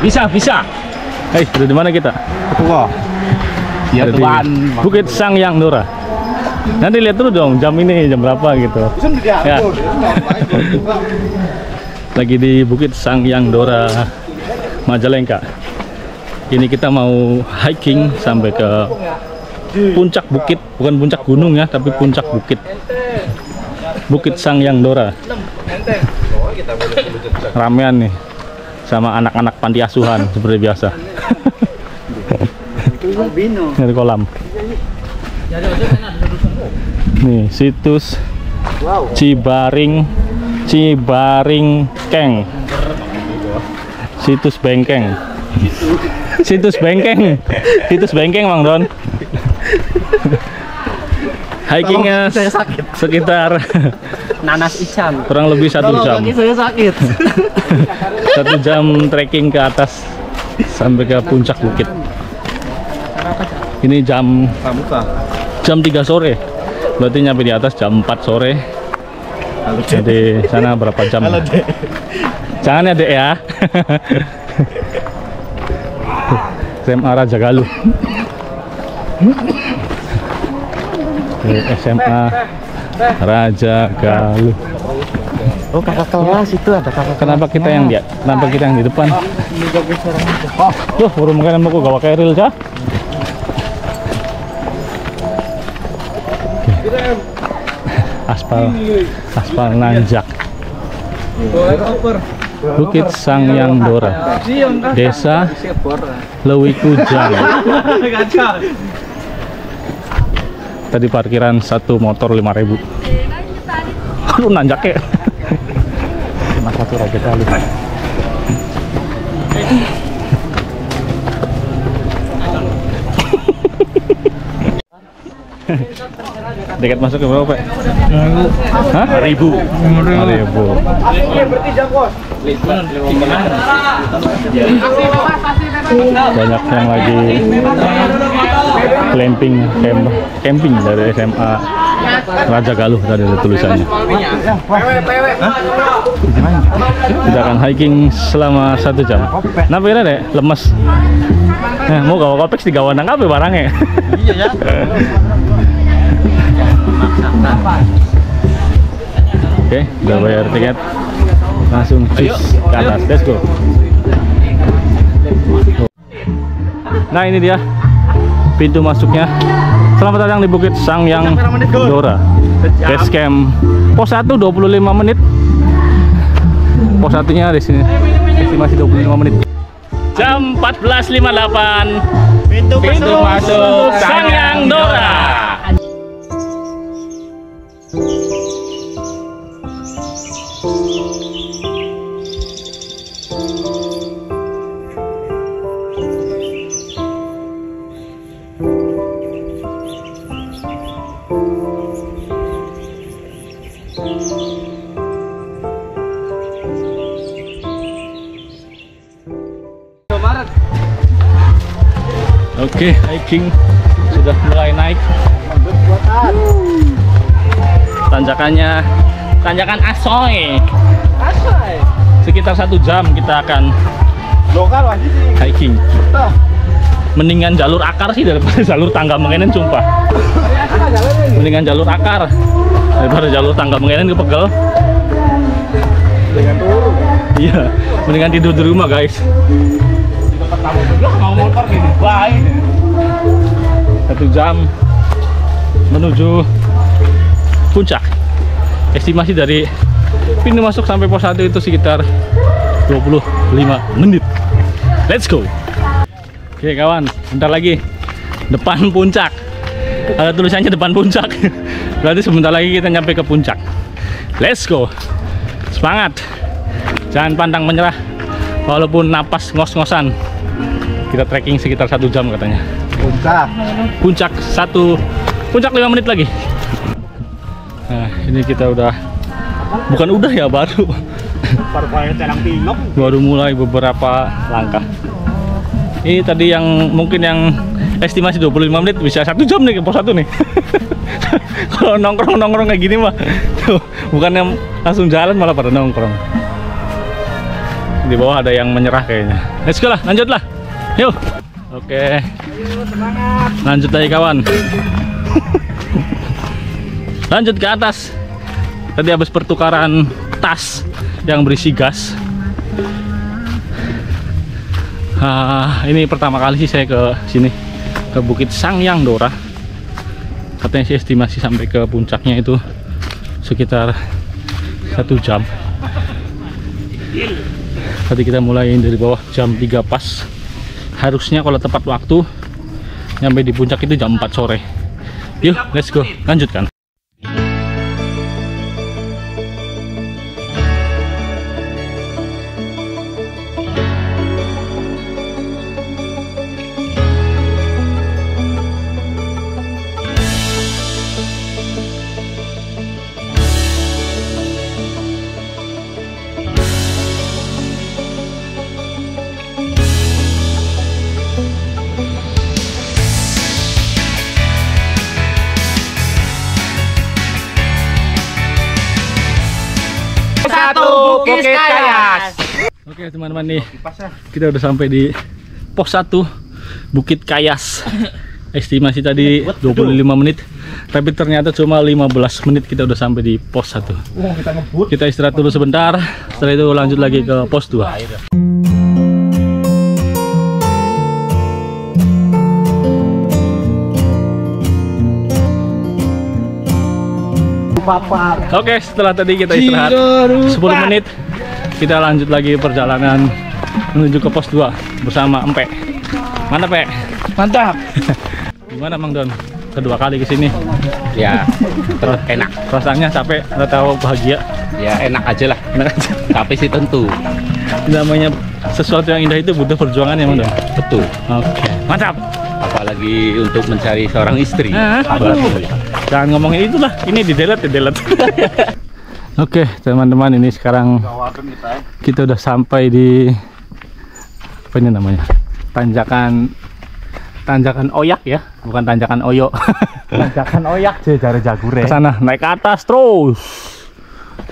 Bisa. Hei, di mana kita? Ketua. Ya Di Tuhan. Bukit Sangyang Dora. Nanti lihat dulu dong jam ini jam berapa gitu. Ya. Lagi di Bukit Sangyang Dora, Majalengka. Ini kita mau hiking sampai ke puncak bukit, bukan puncak gunung ya, tapi puncak bukit. Bukit Sangyang Dora. Ramean nih sama anak-anak panti asuhan seperti biasa. Dari kolam. Nih situs Cibaring Keng. Situs Bengkeng. Situs Bengkeng Mang Don. Hikingnya sekitar Nanas Ican. kurang lebih 1 jam. Saya sakit. 1 jam trekking ke atas sampai ke puncak bukit. Ini jam 3 sore. Berarti nyampe di atas jam 4 sore. Jadi sana berapa jam? Halo, Dek. Jangan ya Dek ya. SMA Raja Galuh. SMA Raja Galuh. Oh, kakak kelas itu ada kakak. Kenapa kita yang di depan? Loh, baru makanan mau gawa keril cah. Aspal nanjak. Bukit Sangyang Dora, Desa Lewikujang. Tadi parkiran 1 motor 5.000. Aduh nanjak ya. 51 Raja Galuh. Dekat masuk ke berapa, Pak? Hah? 1.000. 1.000. Banyak yang lagi camping dari SMA Raja Galuh, tadi ada tulisannya. Kita akan hiking selama 1 jam. Kenapa kira deh lemes? Mau gawa kopeks di gawanang apa barangnya? Iya ya. Oke, udah bayar tiket, langsung cus ke atas. Let's go. Nah ini dia pintu masuknya. Selamat datang di Bukit Sangyang Dora. Base camp pos 1 25 menit. Pos 1-nya di sini. Estimasi 25 menit. Jam 14.58. Pintu masuk Sangyang Dora. Oke, hiking sudah mulai naik. Tanjakan asoy. Sekitar 1 jam kita akan hiking. Mendingan jalur akar sih daripada jalur tangga mengenен, sumpah. Mendingan jalur akar daripada jalur tangga mengenен, kepegel. Iya, mendingan tidur di rumah guys. Mau motor gini baik. 1 jam menuju puncak. Estimasi dari pintu masuk sampai pos 1 itu sekitar 25 menit. Let's go. Oke kawan, bentar lagi depan puncak. Ada tulisannya depan puncak. Berarti sebentar lagi kita nyampe ke puncak. Let's go. Semangat. Jangan pantang menyerah. Walaupun napas ngos-ngosan. Kita trekking sekitar 1 jam katanya. Puncak 5 menit lagi. Nah ini kita bukan ya, baru mulai beberapa langkah. Ini tadi yang mungkin yang estimasi 25 menit bisa 1 jam nih ke pos 1 nih. Kalau nongkrong kayak gini mah tuh, bukan yang langsung jalan malah pada nongkrong. Di bawah ada yang menyerah kayaknya. Let's go lah, lanjut lah. Yuk. Oke. Lanjut lagi kawan. Lanjut ke atas. Tadi habis pertukaran tas yang berisi gas. Ini pertama kali sih saya ke sini, ke Bukit Sangyang Dora. Katanya sih estimasi sampai ke puncaknya itu sekitar 1 jam. Tadi kita mulai dari bawah jam 3 pas. Harusnya kalau tepat waktu nyampe di puncak itu jam 4 sore. Yuk, let's go, lanjutkan. Bukit Kayas. Oke teman-teman nih, kita udah sampai di pos 1 Bukit Kayas. Estimasi tadi 25 menit, tapi ternyata cuma 15 menit kita udah sampai di pos 1. Kita istirahat dulu sebentar, setelah itu lanjut lagi ke pos 2. Oke, setelah tadi kita istirahat 10 menit, kita lanjut lagi perjalanan menuju ke pos 2 bersama Empe. Mantap, Pe? Mantap. Gimana Mang Don? Kedua kali kesini. Ya, terus enak. Perasaannya capek atau bahagia? Ya enak aja lah. Enak aja. Tapi sih tentu. Namanya sesuatu yang indah itu butuh perjuangan ya Mang Don? Betul. Oke, mantap. Apalagi untuk mencari seorang istri. Jangan ngomongin itulah, ini di delete. Oke teman-teman, ini sekarang kita udah sampai di apa ini namanya, tanjakan Oyak ya, bukan tanjakan Oyo. Tanjakan Oyak jare jagure. Ke sana naik ke atas terus.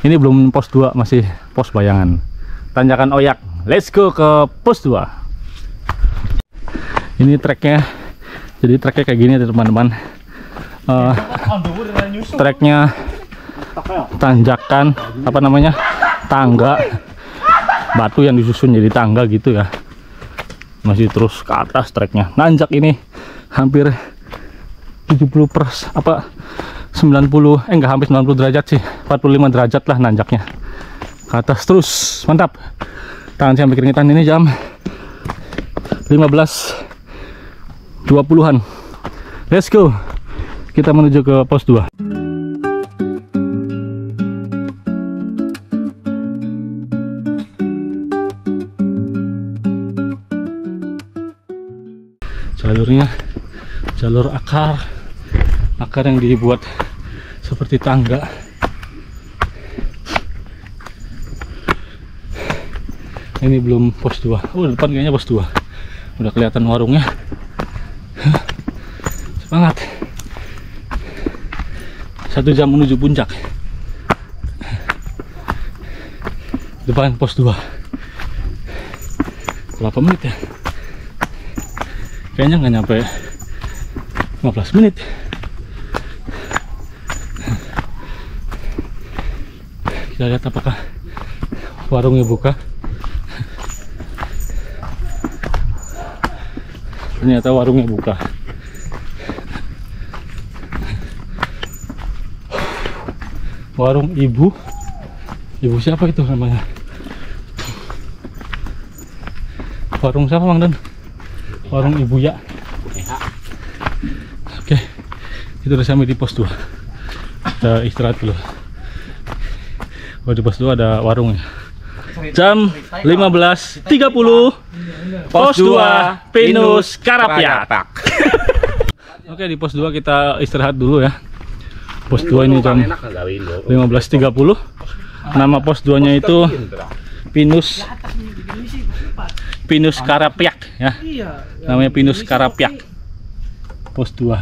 Ini belum pos 2, masih pos bayangan. Tanjakan Oyak, let's go ke pos 2. Ini treknya, jadi treknya kayak gini teman-teman. Treknya tanjakan, apa namanya, tangga batu yang disusun jadi tangga gitu ya, masih terus ke atas treknya. Nanjak ini hampir 90 enggak, hampir 90 derajat sih, 45 derajat lah nanjaknya ke atas terus. Mantap, tangan saya sampai keringetan. Ini jam 15.20-an. Let's go, kita menuju ke pos 2. Jalurnya jalur akar yang dibuat seperti tangga. Ini belum pos 2. Oh, depan kayaknya pos 2. Udah kelihatan warungnya. Semangat. 1 jam menuju puncak. Depan pos 2. Berapa menit ya? Kayaknya nggak nyampe 15 menit. Kita lihat apakah warungnya buka. Ternyata warungnya buka. Warung ibu siapa itu namanya? Warung siapa Mang Don? Warung ibu ya. Oke, kita udah sampai di pos 2. Kita istirahat dulu. Oh, di pos 2 ada warungnya. Jam 15.30, pos 2 Pinus Karapiak. Oke, di pos 2 kita istirahat dulu ya. Pos 2 ini jam 15.30. Nama pos 2 nya itu Pinus Karapiak ya. Namanya Pinus Karapiak. Pos 2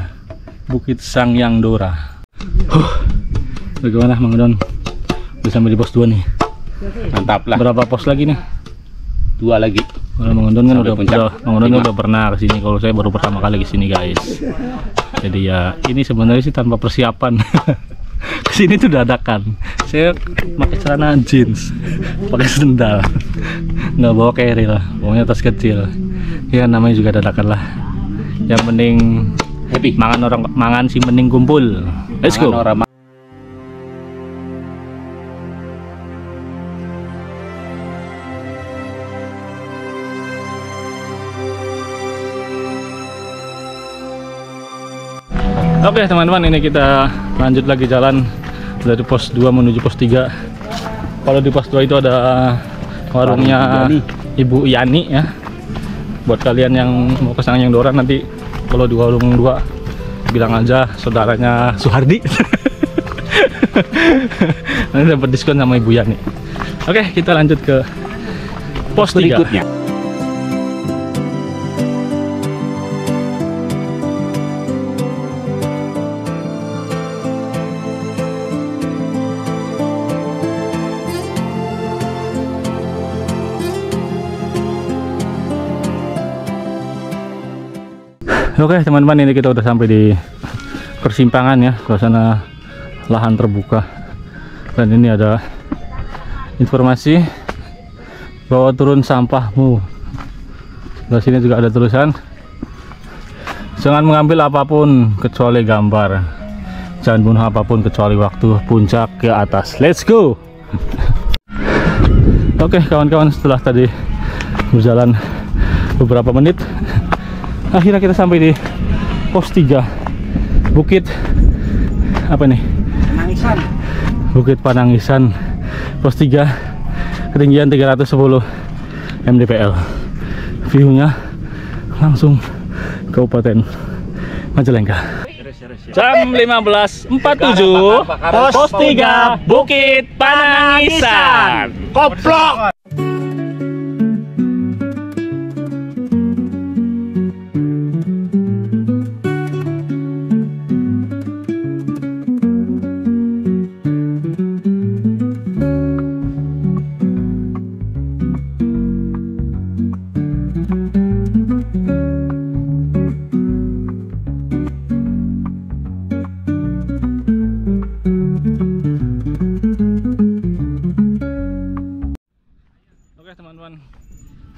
Bukit Sangyang Dora. Bagaimana Mang Don? Udah sampai di pos 2 nih. Mantap lah. Berapa pos lagi nih? 2 lagi. Kalau Mang Undun kan Sampai puncak. Mang Undun kan udah pernah kesini. Kalau saya baru pertama kali kesini guys. Jadi ya ini sebenarnya sih tanpa persiapan. Kesini tuh dadakan. Saya pakai celana jeans, pakai sendal, nggak bawa carry lah. Pokoknya tas kecil. Ya namanya juga dadakan lah. Yang penting Happy. mangan sih mending kumpul. Let's go. Mangan orang Oke teman-teman, ini kita lanjut lagi jalan dari pos 2 menuju pos 3. Kalau di pos 2 itu ada warungnya Ibu Yani ya. Buat kalian yang mau ke Sangyang Dora, nanti kalau di warung 2 bilang aja saudaranya Suhardi. Nanti dapat diskon sama Ibu Yani. Oke, kita lanjut ke pos 3 berikutnya. Oke teman-teman, ini kita udah sampai di persimpangan ya, suasana lahan terbuka. Dan ini ada informasi bahwa turun sampahmu. Di sini juga ada tulisan, jangan mengambil apapun kecuali gambar, jangan bunuh apapun kecuali waktu, puncak ke atas. Let's go. Oke kawan-kawan, setelah tadi berjalan beberapa menit, akhirnya kita sampai di pos 3 Bukit apa nih? Panangisan. Bukit Panangisan, pos 3, ketinggian 310 mdpl. View-nya langsung Kabupaten Majalengka. Jam 15.47 pos 3 Bukit Panangisan. Koplok.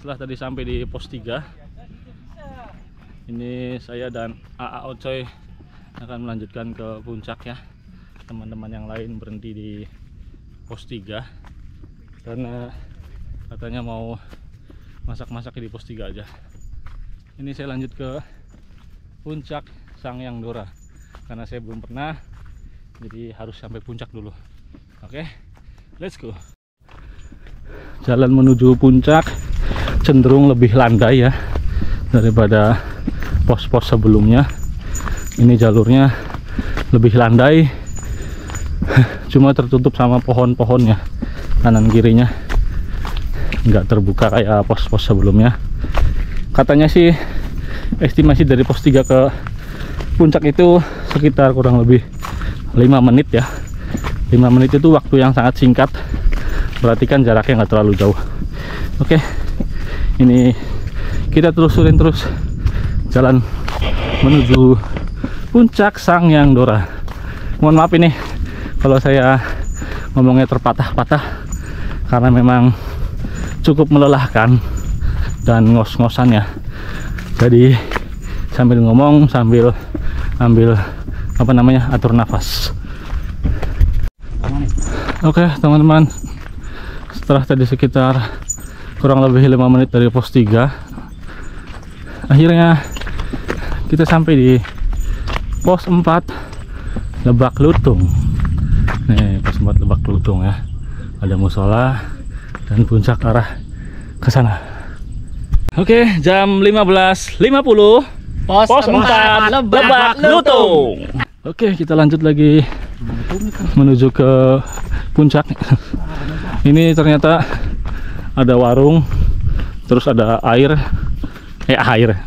Setelah tadi sampai di pos 3, ini saya dan AA Ocoy akan melanjutkan ke puncak ya. Teman-teman yang lain berhenti di pos 3 karena katanya mau masak-masak di pos 3 aja. Ini saya lanjut ke puncak Sangyang Dora karena saya belum pernah, jadi harus sampai puncak dulu. Oke, let's go. Jalan menuju puncak cenderung lebih landai ya daripada pos-pos sebelumnya. Ini jalurnya lebih landai, cuma tertutup sama pohon-pohonnya, kanan kirinya nggak terbuka kayak pos-pos sebelumnya. Katanya sih estimasi dari pos 3 ke puncak itu sekitar kurang lebih 5 menit ya. 5 menit itu waktu yang sangat singkat, berarti kan jaraknya nggak terlalu jauh. Oke, ini kita telusurin terus jalan menuju puncak Sangyang Dora. Mohon maaf ini kalau saya ngomongnya terpatah-patah karena memang cukup melelahkan dan ngos-ngosan ya. Jadi sambil ngomong sambil ambil apa namanya, atur nafas. Oke teman-teman, setelah tadi sekitar kurang lebih 5 menit dari pos 3, akhirnya kita sampai di pos 4 Lebak Lutung. Nih pos 4 Lebak Lutung ya, ada musola dan puncak arah ke sana. Oke, jam 15.50 pos 4 Lebak Lutung. Oke, kita lanjut lagi menuju ke puncak. Ini ternyata ada warung, terus ada air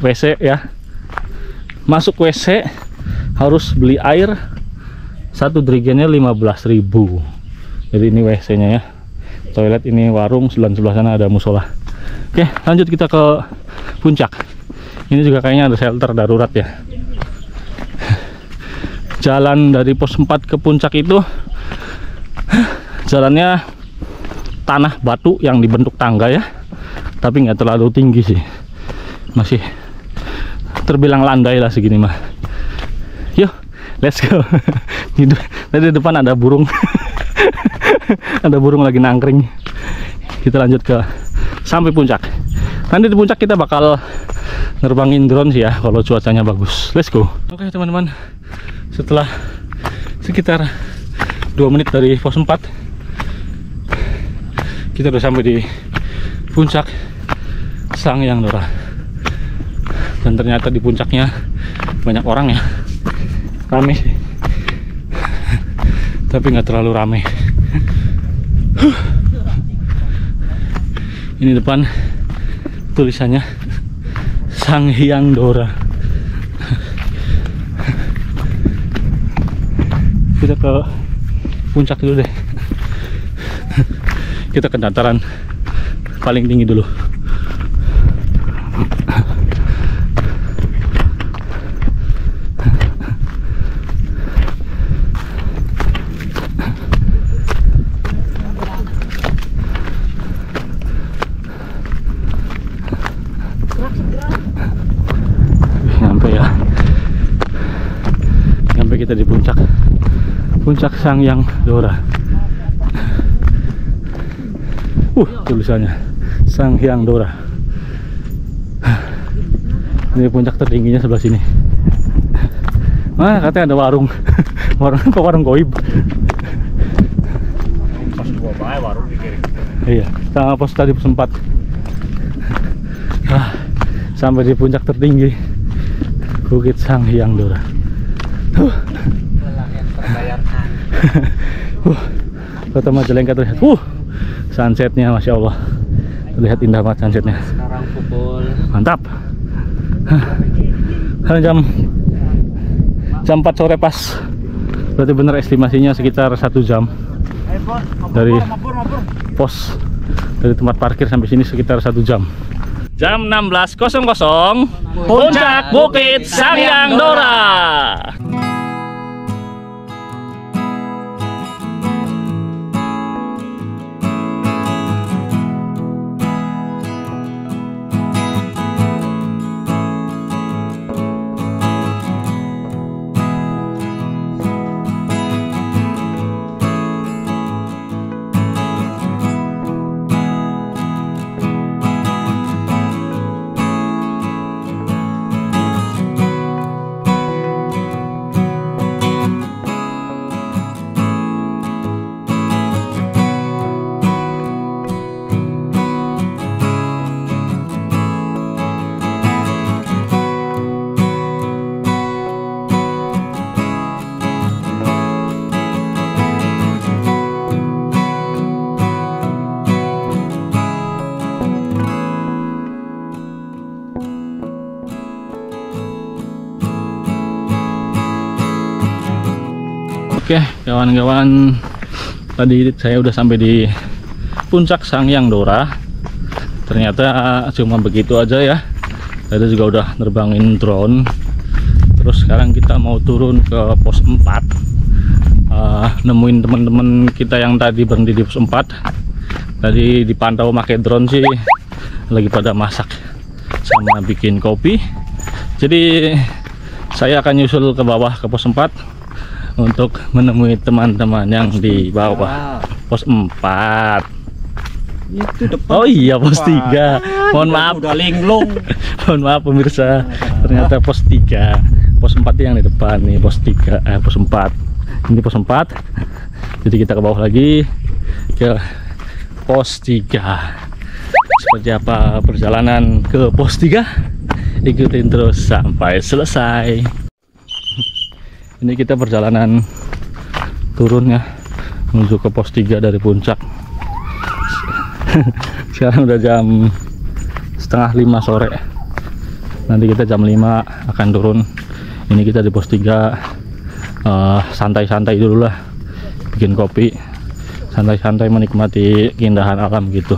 WC ya. Masuk WC harus beli air, satu drigennya 15.000. Jadi ini WC nya ya, toilet ini warung, sebelah sana ada musola. Oke, lanjut kita ke puncak. Ini juga kayaknya ada shelter darurat ya. Jalan dari pos 4 ke puncak itu jalannya tanah batu yang dibentuk tangga ya, tapi nggak terlalu tinggi sih, masih terbilang landai lah segini mah. Yuk, let's go. Tadi di depan ada burung. Ada burung lagi nangkring. Kita lanjut ke sampai puncak. Nanti di puncak kita bakal nerbangin drone sih ya kalau cuacanya bagus. Let's go. Oke teman-teman, setelah sekitar 2 menit dari pos 4 kita udah sampai di puncak Sangyang Dora. Dan ternyata di puncaknya banyak orang ya, rame sih, tapi nggak terlalu rame. Ini depan tulisannya Sangyang Dora. Kita ke puncak dulu deh. Kita ke dataran paling tinggi dulu. Sampai kita di puncak Sangyang Dora. Tulisannya Sangyang Dora. Ini puncak tertingginya sebelah sini. Katanya ada warung. warung goib. Pas gua bae warung di kiri. Iya, sama pos tadi pos 4. Sampai di puncak tertinggi Bukit Sangyang Dora. Kota Majalengka terlihat. Sunsetnya masya Allah, terlihat indah banget sunsetnya. Sekarang pukul mantap. Jam 4 sore pas. Berarti bener estimasinya sekitar 1 jam dari pos, dari tempat parkir sampai sini sekitar 1 jam. Jam 16.00 puncak Bukit Sangyang Dora. Oke kawan-kawan, tadi saya udah sampai di puncak Sangyang Dora. Ternyata cuma begitu aja ya. Tadi juga udah nerbangin drone. Terus sekarang kita mau turun ke pos 4, nemuin teman-teman kita yang tadi berhenti di pos 4. Tadi dipantau pakai drone sih lagi pada masak sama bikin kopi. Jadi saya akan nyusul ke bawah ke pos 4 untuk menemui teman-teman yang di bawah pos 4. Itu depan. Oh iya, pos 3. Mohon maaf. Udah linglung. Mohon maaf pemirsa. Ternyata pos 3. Pos 4 yang di depan nih, pos 3, pos 4. Ini pos 4. Jadi kita ke bawah lagi ke pos 3. Seperti apa perjalanan ke pos 3? Ikutin terus sampai selesai. Ini kita perjalanan turunnya menuju ke pos 3 dari puncak. Sekarang udah jam 4:30 sore. Nanti kita jam 5 akan turun. Ini kita di pos 3, santai-santai dulu lah, bikin kopi, santai-santai menikmati keindahan alam gitu.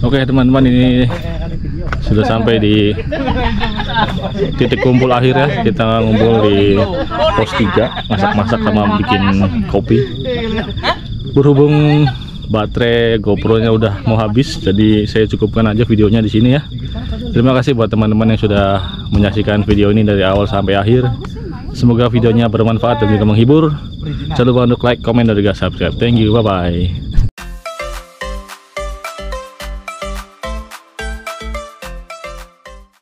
Oke teman-teman, ini sudah sampai di titik kumpul akhir ya. Kita ngumpul di pos 3, masak-masak sama bikin kopi. Berhubung baterai GoPro-nya udah mau habis, jadi saya cukupkan aja videonya di sini ya. Terima kasih buat teman-teman yang sudah menyaksikan video ini dari awal sampai akhir. Semoga videonya bermanfaat dan juga menghibur. Jangan lupa untuk like, komen, dan juga subscribe. Thank you, bye-bye.